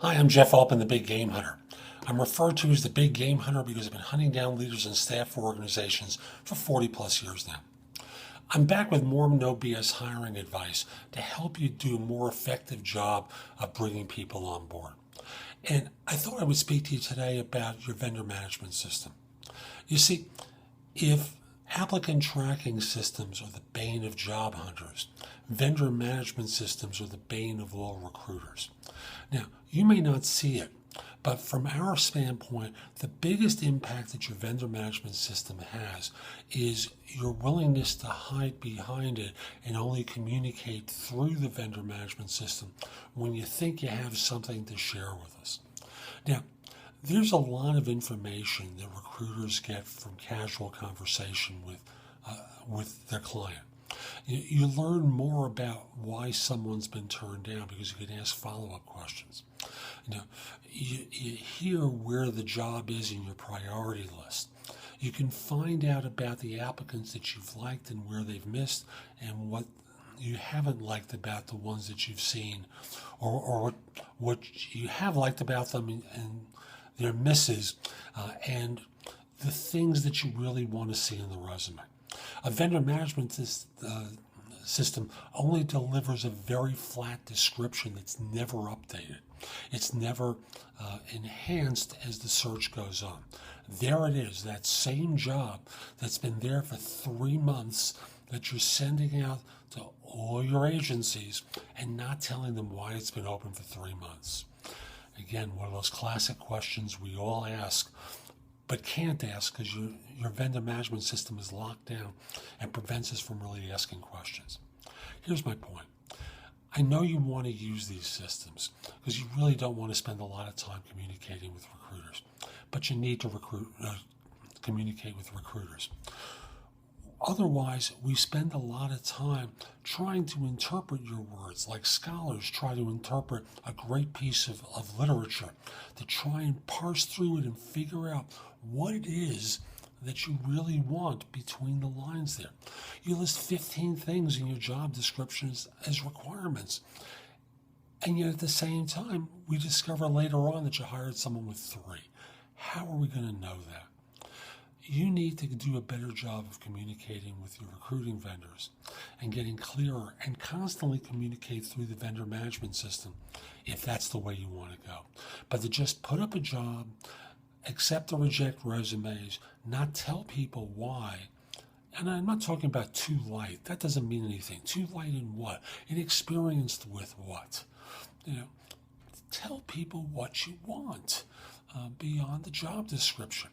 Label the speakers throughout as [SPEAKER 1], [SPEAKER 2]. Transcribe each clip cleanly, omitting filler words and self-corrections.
[SPEAKER 1] Hi, I'm Jeff Altman, the Big Game Hunter. I'm referred to as the Big Game Hunter because I've been hunting down leaders and staff for organizations for 40 plus years now. I'm back with more no BS hiring advice to help you do a more effective job of bringing people on board. And I thought I would speak to you today about your vendor management system. You see, if applicant tracking systems are the bane of job hunters, vendor management systems are the bane of all recruiters. Now, you may not see it, but from our standpoint, the biggest impact that your vendor management system has is your willingness to hide behind it and only communicate through the vendor management system when you think you have something to share with us. Now, there's a lot of information that recruiters get from casual conversation with their client. You learn more about why someone's been turned down because you can ask follow-up questions. You hear where the job is in your priority list. You can find out about the applicants that you've liked and where they've missed and what you haven't liked about the ones that you've seen, or what you have liked about them and their misses, and the things that you really want to see in the resume. A vendor management system only delivers a very flat description that's never updated. It's never enhanced as the search goes on. There it is, that same job that's been there for 3 months that you're sending out to all your agencies and not telling them why it's been open for 3 months. Again, one of those classic questions we all ask but can't ask because your vendor management system is locked down and prevents us from really asking questions. Here's my point. I know you want to use these systems because you really don't want to spend a lot of time communicating with recruiters, but you need to communicate with recruiters. Otherwise, we spend a lot of time trying to interpret your words, like scholars try to interpret a great piece of literature, to try and parse through it and figure out what it is that you really want between the lines there. You list 15 things in your job descriptions as requirements. And yet at the same time, we discover later on that you hired someone with 3. How are we going to know that? You need to do a better job of communicating with your recruiting vendors and getting clearer and constantly communicate through the vendor management system if that's the way you want to go. But to just put up a job, accept or reject resumes, not tell people why. And I'm not talking about too light. That doesn't mean anything. Too light in what? Inexperienced with what? Tell people what you want beyond the job description.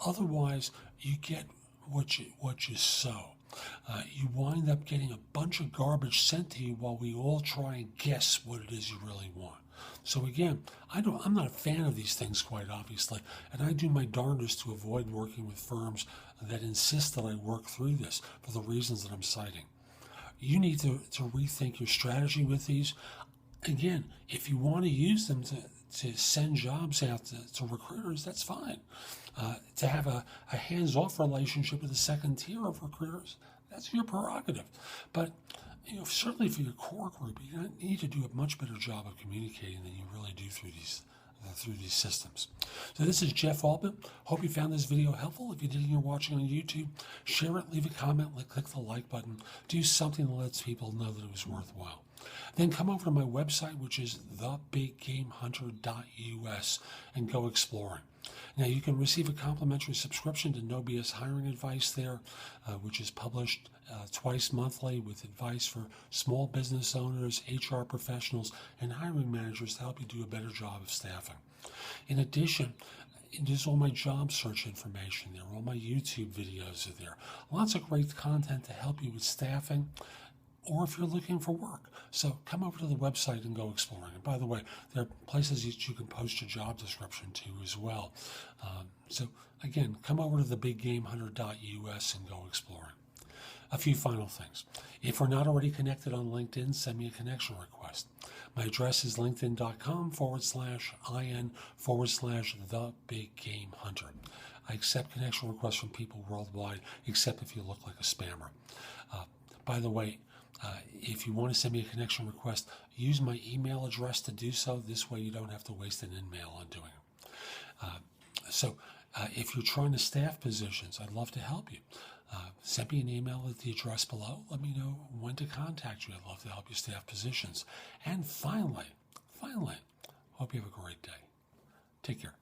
[SPEAKER 1] Otherwise, you get what you sow. You wind up getting a bunch of garbage sent to you while we all try and guess what it is you really want. So again, I'm not a fan of these things, quite obviously, and I do my darndest to avoid working with firms that insist that I work through this for the reasons that I'm citing. You need to rethink your strategy with these. Again, if you want to use them to send jobs out to recruiters, that's fine. To have a hands-off relationship with a second tier of recruiters, that's your prerogative. But certainly for your core group, you need to do a much better job of communicating than you really do through these systems. So this is Jeff Altman. Hope you found this video helpful. If you did and you're watching on YouTube, share it, leave a comment, click the like button. Do something that lets people know that it was worthwhile. Then come over to my website, which is thebiggamehunter.us, and go exploring. Now, you can receive a complimentary subscription to No BS Hiring Advice there, which is published twice monthly with advice for small business owners, HR professionals, and hiring managers to help you do a better job of staffing. In addition, there's all my job search information there. All my YouTube videos are there. Lots of great content to help you with staffing, or if you're looking for work. So come over to the website and go exploring. And by the way, there are places that you can post your job description to as well. So again, come over to thebiggamehunter.us and go exploring. A few final things. If we're not already connected on LinkedIn, send me a connection request. My address is linkedin.com/in/the-big-game-hunter. I accept connection requests from people worldwide, except if you look like a spammer. By the way, if you want to send me a connection request, use my email address to do so. This way you don't have to waste an email on doing it. If you're trying to staff positions, I'd love to help you. Send me an email at the address below. Let me know when to contact you. I'd love to help you staff positions. And finally, hope you have a great day. Take care.